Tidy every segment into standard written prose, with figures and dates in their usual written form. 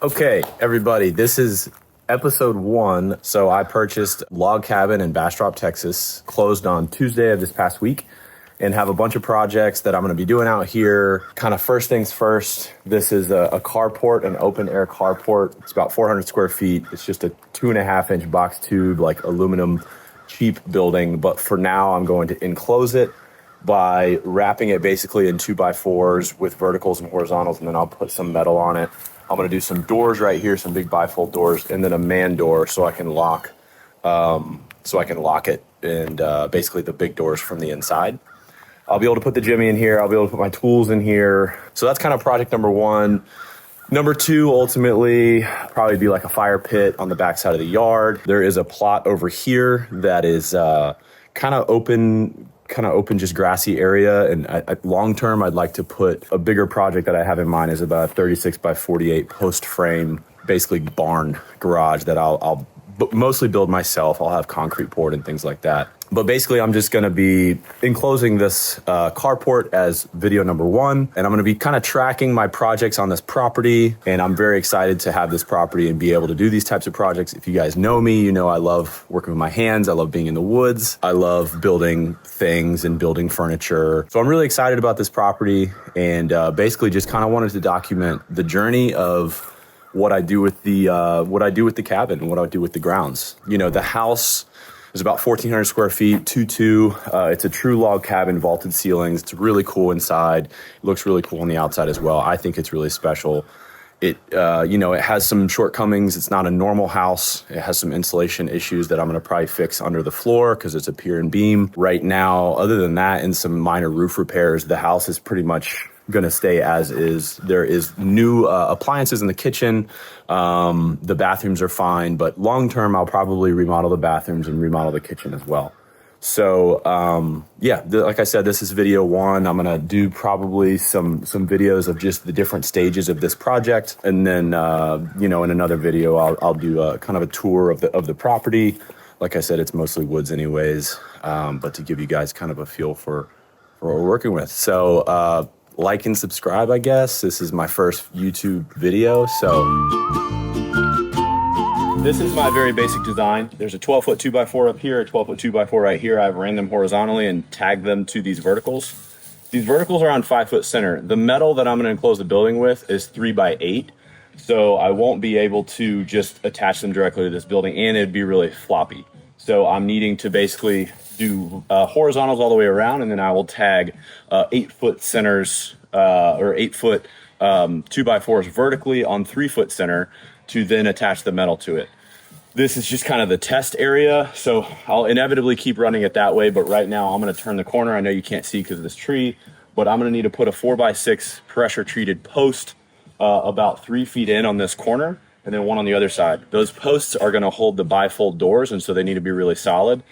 Okay, everybody, this is episode 1. So I purchased log cabin in Bastrop, Texas, closed on Tuesday of this past week, and have a bunch of projects that I'm going to be doing out here. Kind of first things first, this is a carport, an open air carport. It's about 400 square feet. It's just a 2.5-inch box tube, like aluminum cheap building. But for now, I'm going to enclose it by wrapping it basically in 2x4s with verticals and horizontals, and then I'll put some metal on it. I'm going to do some doors right here, some big bifold doors, and then a man door so I can lock it, and basically the big doors from the inside. I'll be able to put the Jimmy in here. I'll be able to put my tools in here. So that's kind of project number 1. Number 2, ultimately, probably be like a fire pit on the backside of the yard. There is a plot over here that is kind of open, just grassy area. And long term, I'd like to put a bigger project that I have in mind is about a 36 by 48 post frame, basically barn garage that I'll mostly build myself. I'll have concrete poured and things like that. But basically, I'm just going to be enclosing this carport as video number 1. And I'm going to be kind of tracking my projects on this property. And I'm very excited to have this property and be able to do these types of projects. If you guys know me, you know I love working with my hands. I love being in the woods. I love building things and building furniture. So I'm really excited about this property, and basically just kind of wanted to document the journey of what I do with the cabin and what I do with the grounds. You know, the house is about 1,400 square feet, 2-2. It's a true log cabin, vaulted ceilings. It's really cool inside. It looks really cool on the outside as well. I think it's really special. It has some shortcomings. It's not a normal house. It has some insulation issues that I'm going to probably fix under the floor because it's a pier and beam. Right now, other than that and some minor roof repairs, the house is pretty much going to stay as is. There is new appliances in the kitchen. The bathrooms are fine, but long term, I'll probably remodel the bathrooms and remodel the kitchen as well. So, like I said, this is video 1. I'm going to do probably some videos of just the different stages of this project. And then, in another video, I'll do a kind of a tour of the property. Like I said, it's mostly woods anyways, but to give you guys kind of a feel for what we're working with. So, like and subscribe, I guess. This is my first YouTube video, so. This is my very basic design. There's a 12-foot 2x4 up here, a 12-foot 2x4 right here. I've ran them horizontally and tagged them to these verticals. These verticals are on 5-foot center. The metal that I'm gonna enclose the building with is 3x8, so I won't be able to just attach them directly to this building, and it'd be really floppy. So I'm needing to basically do horizontals all the way around, and then I will tag 8-foot centers or 8-foot 2x4s vertically on 3-foot center to then attach the metal to it. This is just kind of the test area, so I'll inevitably keep running it that way, but right now I'm going to turn the corner. I know you can't see because of this tree, but I'm going to need to put a 4x6 pressure treated post about 3 feet in on this corner, and then one on the other side. Those posts are going to hold the bifold doors, and so they need to be really solid.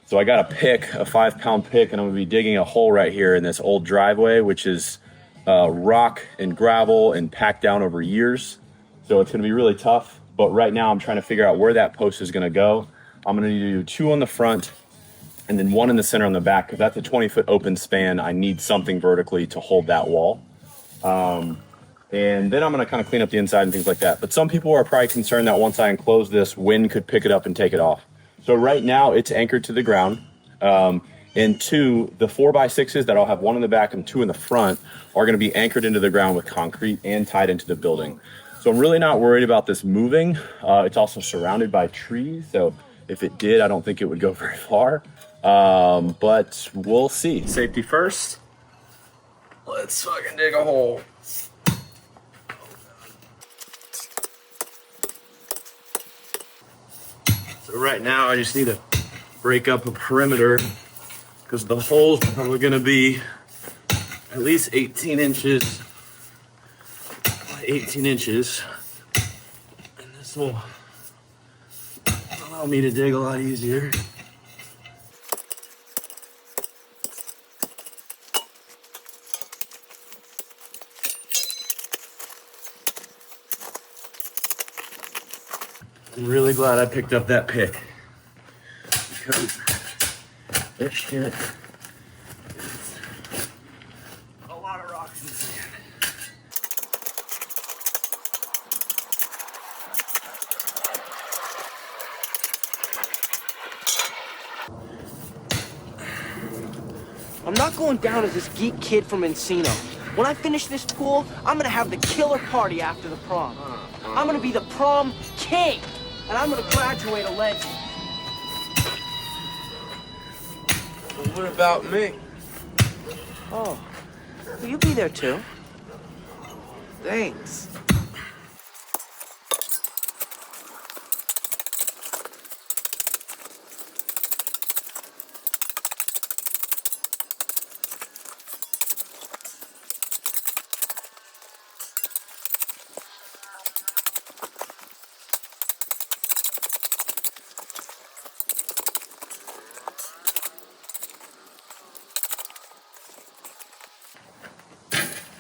So I got a pick, a 5-pound pick, and I'm going to be digging a hole right here in this old driveway, which is rock and gravel and packed down over years. So it's going to be really tough. But right now I'm trying to figure out where that post is going to go. I'm going to need to do 2 on the front and then 1 in the center on the back, because that's a 20-foot open span. I need something vertically to hold that wall. And then I'm going to kind of clean up the inside and things like that. But some people are probably concerned that once I enclose this, wind could pick it up and take it off. So right now it's anchored to the ground. And 2, the 4x6s that I'll have 1 in the back and 2 in the front are going to be anchored into the ground with concrete and tied into the building. So I'm really not worried about this moving. It's also surrounded by trees. So if it did, I don't think it would go very far. But we'll see. Safety first. Let's fucking dig a hole. So right now I just need to break up a perimeter because the hole's probably going to be at least 18 inches by 18 inches. And this will allow me to dig a lot easier. I'm really glad I picked up that pick, because this shit is a lot of rocks and sand. not going down as this geek kid from Encino. When I finish this pool, I'm gonna have the killer party after the prom. I'm gonna be the prom king, and I'm gonna graduate a legend. Well, what about me? Oh, will you be there too? Thanks.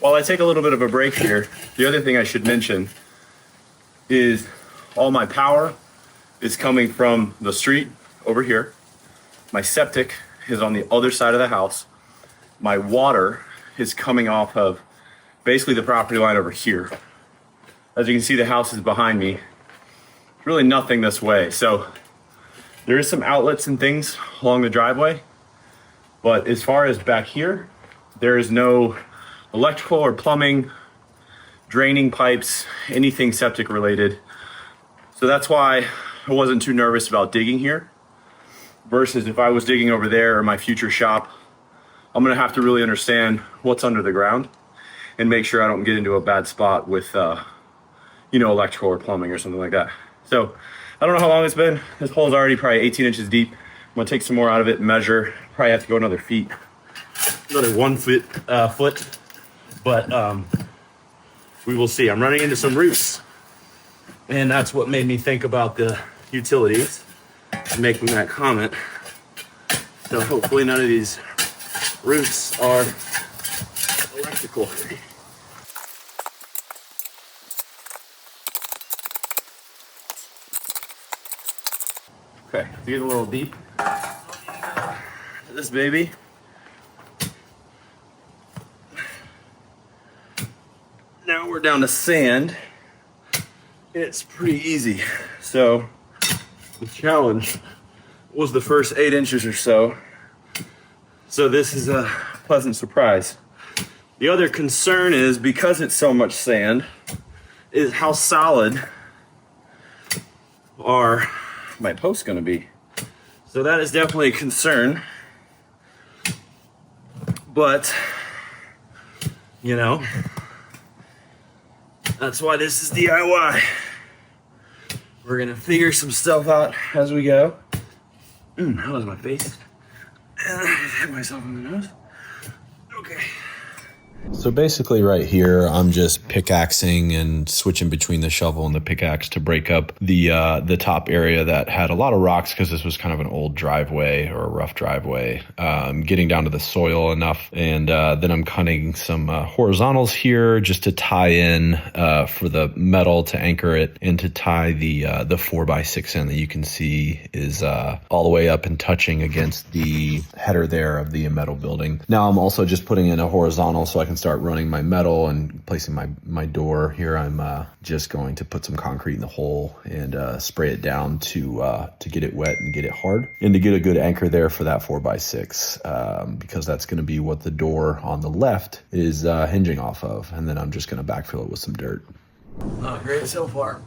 While I take a little bit of a break here, the other thing I should mention is all my power is coming from the street over here. My septic is on the other side of the house. My water is coming off of basically the property line over here. As you can see, the house is behind me. Really nothing this way. So there is some outlets and things along the driveway, but as far as back here, there is no electrical or plumbing, draining pipes, anything septic related. So that's why I wasn't too nervous about digging here. Versus if I was digging over there or my future shop, I'm gonna have to really understand what's under the ground and make sure I don't get into a bad spot with, electrical or plumbing or something like that. So I don't know how long it's been. This hole's already probably 18 inches deep. I'm gonna take some more out of it and measure. Probably have to go another one foot. But we will see. I'm running into some roots, and that's what made me think about the utilities and making that comment. So hopefully none of these roots are electrical. Okay, to get a little deep. This baby. Now we're down to sand. It's pretty easy. So the challenge was the first 8 inches or so. So this is a pleasant surprise. The other concern is, because it's so much sand, is how solid are my posts gonna be. So that is definitely a concern. But, that's why this is DIY. We're gonna figure some stuff out as we go. How was my face? I hit myself in the nose. Okay. So basically right here, I'm just pickaxing and switching between the shovel and the pickaxe to break up the top area that had a lot of rocks, because this was kind of an old driveway or a rough driveway, getting down to the soil enough. And then I'm cutting some horizontals here just to tie in for the metal to anchor it, and to tie the 4x6 in that you can see is all the way up and touching against the header there of the metal building. Now I'm also just putting in a horizontal so I can start running my metal and placing my door here. I'm just going to put some concrete in the hole and spray it down to get it wet and get it hard, and to get a good anchor there for that 4x6, because that's going to be what the door on the left is hinging off of. And then I'm just going to backfill it with some dirt. Oh, great so far.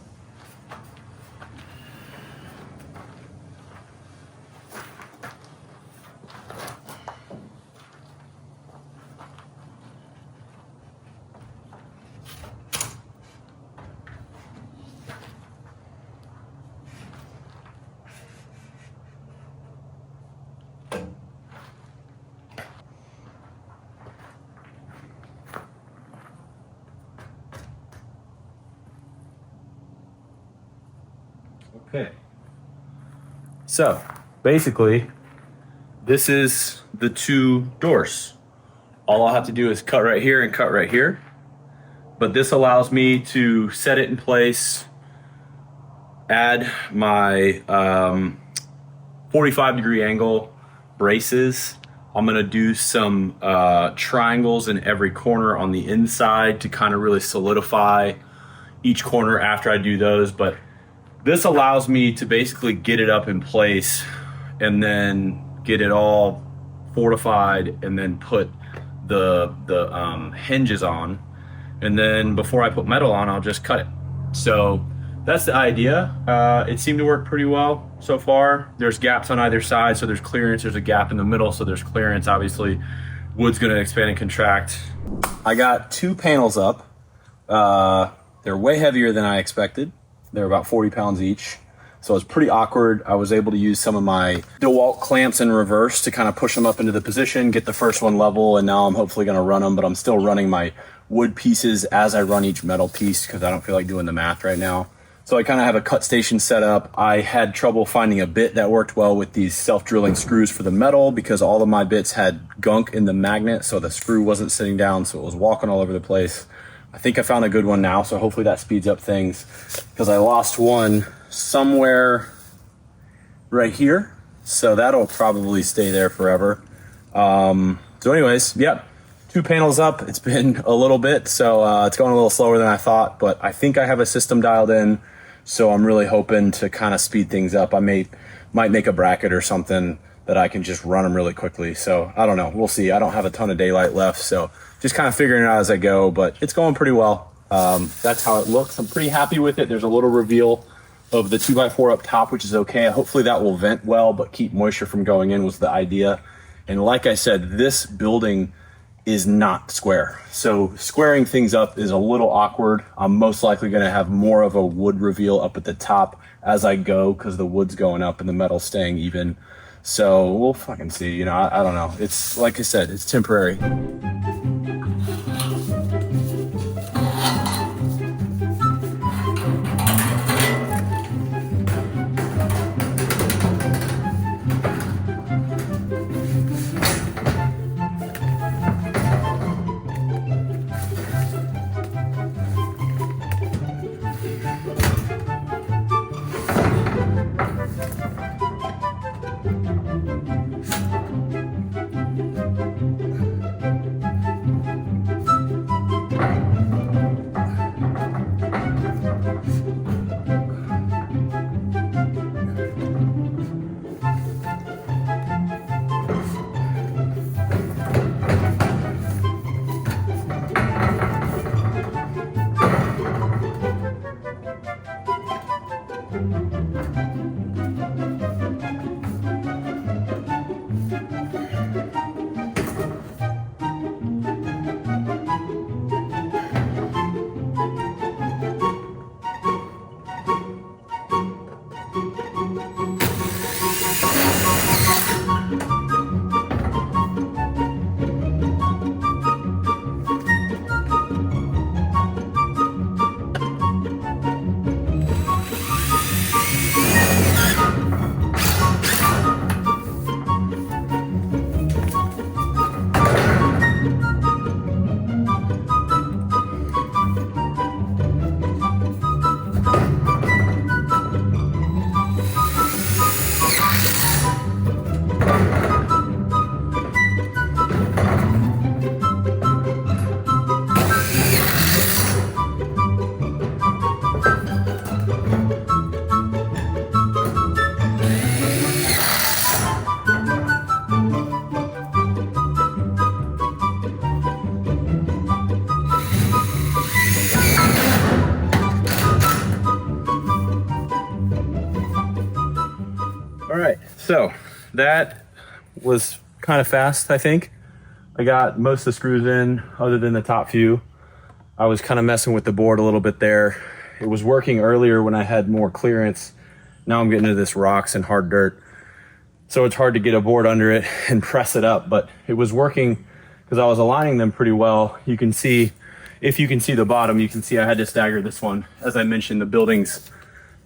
Okay. So basically, this is the two doors. All I'll have to do is cut right here and cut right here. But this allows me to set it in place, add my 45-degree angle braces. I'm gonna do some triangles in every corner on the inside to kind of really solidify each corner after I do those. But this allows me to basically get it up in place and then get it all fortified and then put the hinges on. And then before I put metal on, I'll just cut it. So that's the idea. It seemed to work pretty well so far. There's gaps on either side, so there's clearance. There's a gap in the middle, so there's clearance. Obviously, wood's gonna expand and contract. I got 2 panels up. They're way heavier than I expected. They're about 40 pounds each. So it's pretty awkward. I was able to use some of my DeWalt clamps in reverse to kind of push them up into the position, get the first one level, and now I'm hopefully gonna run them, but I'm still running my wood pieces as I run each metal piece because I don't feel like doing the math right now. So I kind of have a cut station set up. I had trouble finding a bit that worked well with these self-drilling screws for the metal because all of my bits had gunk in the magnet, so the screw wasn't sitting down, so it was walking all over the place. I think I found a good one now, so hopefully that speeds up things because I lost one somewhere right here, so that'll probably stay there forever. So anyways, yeah, 2 panels up. It's been a little bit, so it's going a little slower than I thought, but I think I have a system dialed in, so I'm really hoping to kind of speed things up. I might make a bracket or something that I can just run them really quickly. So I don't know, we'll see. I don't have a ton of daylight left, so just kind of figuring it out as I go, but it's going pretty well. That's how it looks. I'm pretty happy with it. There's a little reveal of the 2x4 up top, which is okay. Hopefully that will vent well, but keep moisture from going in was the idea. And like I said, this building is not square. So squaring things up is a little awkward. I'm most likely gonna have more of a wood reveal up at the top as I go because the wood's going up and the metal's staying even. So we'll fucking see, you know, I don't know. It's like I said, it's temporary. All right, so that was kind of fast, I think. I got most of the screws in other than the top few. I was kind of messing with the board a little bit there. It was working earlier when I had more clearance. Now I'm getting into this rocks and hard dirt. So it's hard to get a board under it and press it up, but it was working because I was aligning them pretty well. You can see, if you can see the bottom, you can see I had to stagger this one. As I mentioned, the building's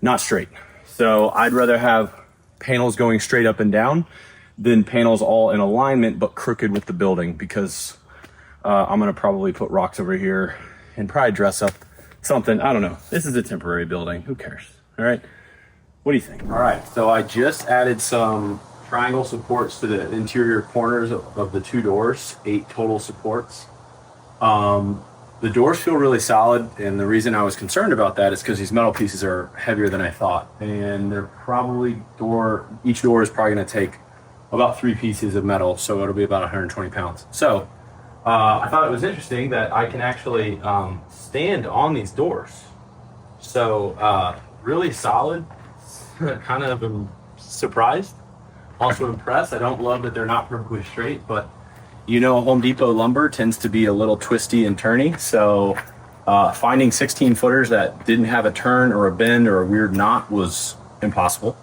not straight. So I'd rather have panels going straight up and down than panels all in alignment but crooked with the building, because I'm gonna probably put rocks over here and probably dress up something. I don't know. This is a temporary building. Who cares? All right. What do you think? All right. So I just added some triangle supports to the interior corners of the 2 doors, 8 total supports. The doors feel really solid, and the reason I was concerned about that is because these metal pieces are heavier than I thought, and they're probably each door is probably going to take about 3 pieces of metal, so it'll be about 120 pounds. So I thought it was interesting that I can actually stand on these doors. So really solid. Kind of surprised, also impressed. I don't love that they're not perfectly straight, but you know, Home Depot lumber tends to be a little twisty and turny. So finding 16 footers that didn't have a turn or a bend or a weird knot was impossible.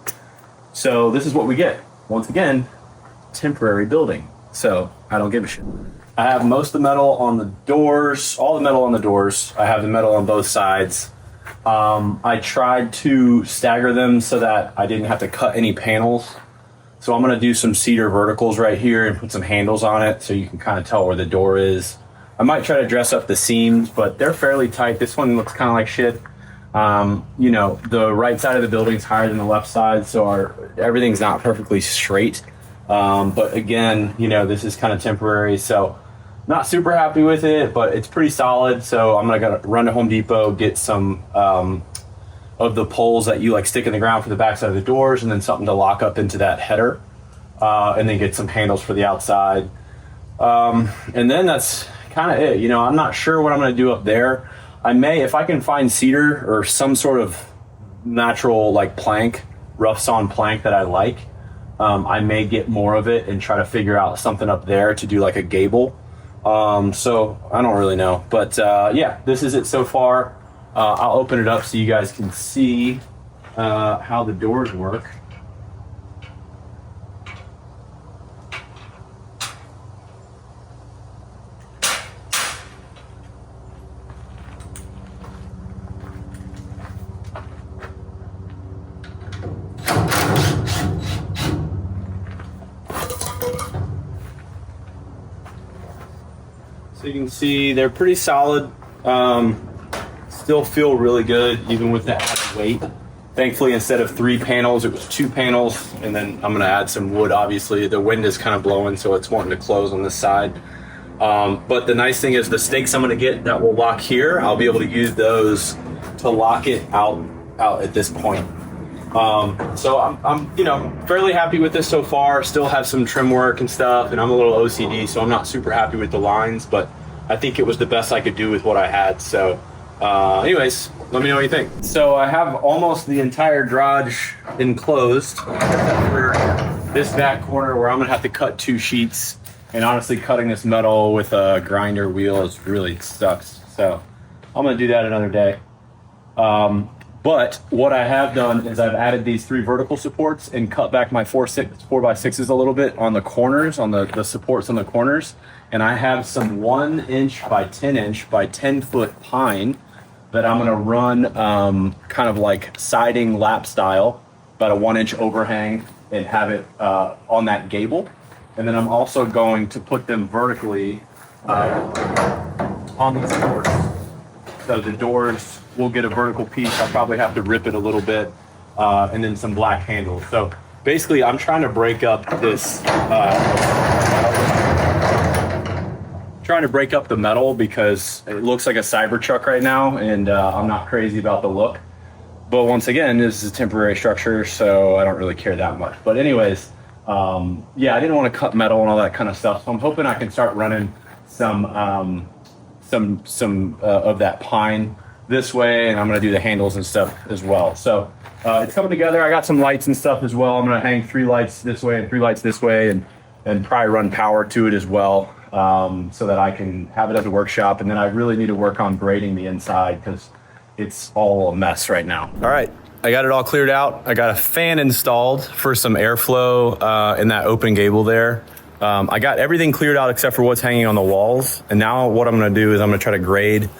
So this is what we get. Once again, temporary building. So I don't give a shit. I have most of the metal on the doors, all the metal on the doors. I have the metal on both sides. I tried to stagger them so that I didn't have to cut any panels. So I'm going to do some cedar verticals right here and put some handles on it so you can kind of tell where the door is. I might try to dress up the seams, but they're fairly tight. This one looks kind of like shit. You know, the right side of the building is higher than the left side, so everything's not perfectly straight. But again, you know, this is kind of temporary, so not super happy with it, but it's pretty solid. So I'm gonna run to Home Depot, get some of the poles that you like stick in the ground for the backside of the doors, and then something to lock up into that header, and then get some handles for the outside. And then that's kind of it. You know, I'm not sure what I'm gonna do up there. I may, if I can find cedar or some sort of natural like plank, rough sawn plank that I like, I may get more of it and try to figure out something up there to do like a gable. So I don't really know, but yeah, this is it so far. I'll open it up so you guys can see how the doors work. So you can see they're pretty solid. Still feel really good even with that added weight. Thankfully, instead of 3 panels, it was 2 panels, and then I'm gonna add some wood. Obviously the wind is kind of blowing, so it's wanting to close on this side. But the nice thing is the stakes I'm gonna get that will lock here, I'll be able to use those to lock it out at this point. So I'm you know, fairly happy with this so far. Still have some trim work and stuff, and I'm a little OCD, so I'm not super happy with the lines, but I think it was the best I could do with what I had. So anyways, let me know what you think. So I have almost the entire garage enclosed, except for this back corner where I'm gonna have to cut 2 sheets. And honestly, cutting this metal with a grinder wheel is really sucks. So I'm gonna do that another day. But what I have done is I've added these 3 vertical supports and cut back my 4x6s a little bit on the corners, on the supports on the corners. And I have some 1 inch by 10 inch by 10 foot pine that I'm gonna run kind of like siding lap style, about a 1 inch overhang, and have it on that gable. And then I'm also going to put them vertically on these doors. So the doors will get a vertical piece. I'll probably have to rip it a little bit, and then some black handles. So basically I'm trying to break up this, trying to break up the metal because it looks like a Cybertruck right now, and I'm not crazy about the look. But once again, this is a temporary structure, so I don't really care that much. But anyways, yeah, I didn't want to cut metal and all that kind of stuff, so I'm hoping I can start running some of that pine this way, and I'm going to do the handles and stuff as well. So it's coming together. I got some lights and stuff as well. I'm going to hang 3 lights this way and 3 lights this way, and probably run power to it as well, so that I can have it as a workshop. And then I really need to work on grading the inside because it's all a mess right now. All right, I got it all cleared out. I got a fan installed for some airflow in that open gable there. I got everything cleared out except for what's hanging on the walls. And now what I'm gonna do is I'm gonna try to grade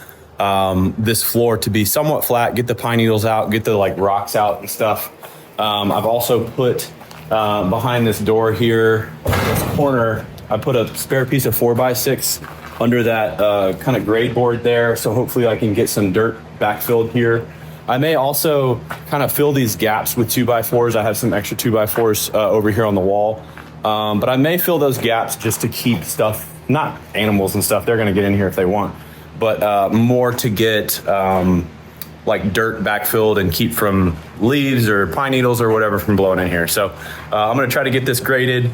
this floor to be somewhat flat, get the pine needles out, get the like rocks out and stuff. I've also put behind this door here, this corner, I put a spare piece of 4x6 under that kind of grade board there. So hopefully I can get some dirt backfilled here. I may also kind of fill these gaps with 2x4s. I have some extra 2x4s over here on the wall. But I may fill those gaps just to keep stuff, not animals and stuff, they're gonna get in here if they want, but more to get like dirt backfilled and keep from leaves or pine needles or whatever from blowing in here. So I'm gonna try to get this graded.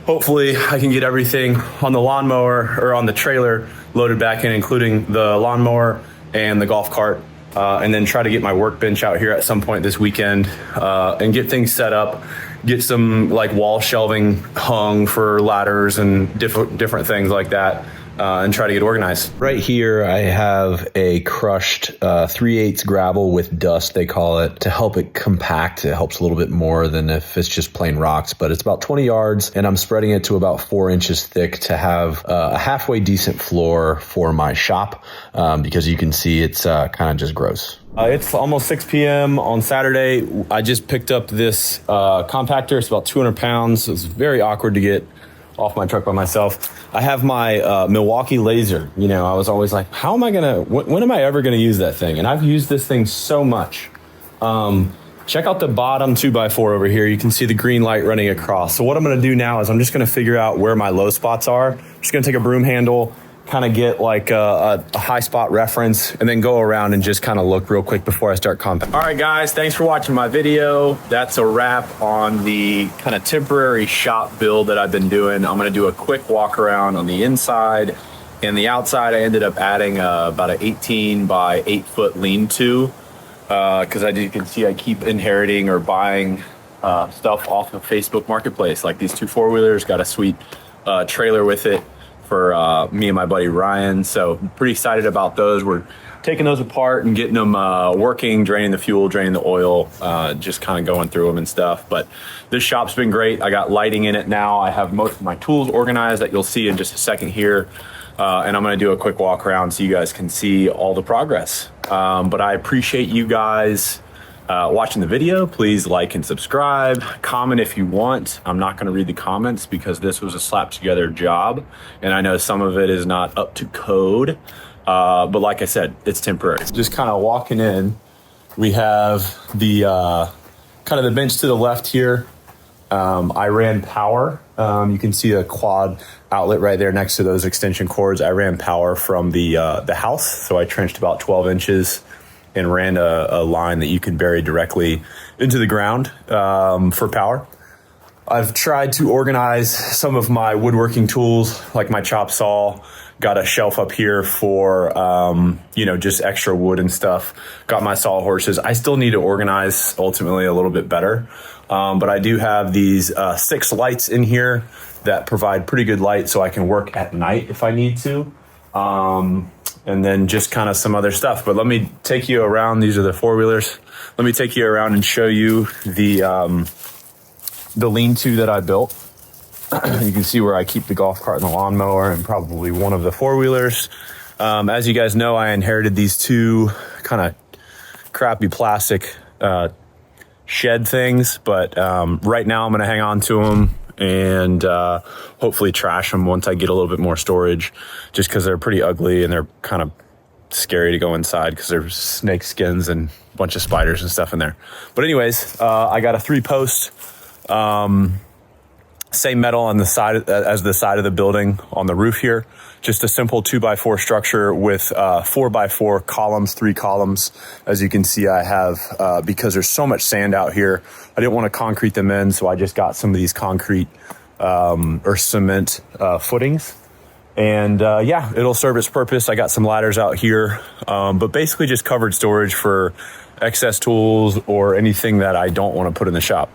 Hopefully I can get everything on the lawnmower or on the trailer loaded back in, including the lawnmower and the golf cart, and then try to get my workbench out here at some point this weekend and get things set up, get some like wall shelving hung for ladders and different things like that. And try to get organized. Right here, I have a crushed 3/8 gravel with dust, they call it, to help it compact. It helps a little bit more than if it's just plain rocks, but it's about 20 yards, and I'm spreading it to about 4 inches thick to have a halfway decent floor for my shop, because you can see it's kind of just gross. It's almost 6 p.m. on Saturday. I just picked up this compactor. It's about 200 pounds. It's very awkward to get off my truck by myself. I have my Milwaukee Laser. You know, I was always like, how am I gonna, when am I ever gonna use that thing? And I've used this thing so much. Check out the bottom 2x4 over here. You can see the green light running across. So what I'm gonna do now is I'm just gonna figure out where my low spots are. I'm just gonna take a broom handle, kind of get like a high spot reference, and then go around and just kind of look real quick before I start compact. All right, guys, thanks for watching my video. That's a wrap on the kind of temporary shop build that I've been doing. I'm gonna do a quick walk around on the inside and the outside. I ended up adding about an 18 by 8 foot lean-to, because as you can see, I keep inheriting or buying stuff off of Facebook Marketplace. Like these 2 4-wheelers, got a sweet trailer with it for me and my buddy Ryan. So pretty excited about those. We're taking those apart and getting them working, draining the fuel, draining the oil, just kind of going through them and stuff. But this shop's been great. I got lighting in it now. I have most of my tools organized that you'll see in just a second here. And I'm gonna do a quick walk around so you guys can see all the progress. But I appreciate you guys watching the video. Please like and subscribe, comment if you want. I'm not going to read the comments because this was a slap together job, and I know some of it is not up to code, but like I said, it's temporary. Just kind of walking in, we have the kind of the bench to the left here. I ran power. You can see a quad outlet right there next to those extension cords. I ran power from the house, so I trenched about 12 inches and ran a line that you can bury directly into the ground for power. I've tried to organize some of my woodworking tools, like my chop saw. Got a shelf up here for, just extra wood and stuff. Got my sawhorses. I still need to organize ultimately a little bit better. But I do have these 6 lights in here that provide pretty good light so I can work at night if I need to. And then just kind of some other stuff. But let me take you around. These are the 4-wheelers. Let me take you around and show you the lean-to that I built. You can see where I keep the golf cart and the lawnmower and probably one of the 4-wheelers. As you guys know, I inherited these 2 kind of crappy plastic shed things, but right now I'm going to hang on to them and hopefully trash them once I get a little bit more storage, just because they're pretty ugly and they're kind of scary to go inside because there's snake skins and a bunch of spiders and stuff in there. But anyways, I got a 3-post, same metal on the side as the side of the building on the roof here. Just a simple 2x4 structure with 4x4 columns, 3 columns. As you can see, I have, because there's so much sand out here, I didn't want to concrete them in, so I just got some of these concrete or cement footings. And yeah, it'll serve its purpose. I got some ladders out here, but basically just covered storage for excess tools or anything that I don't want to put in the shop.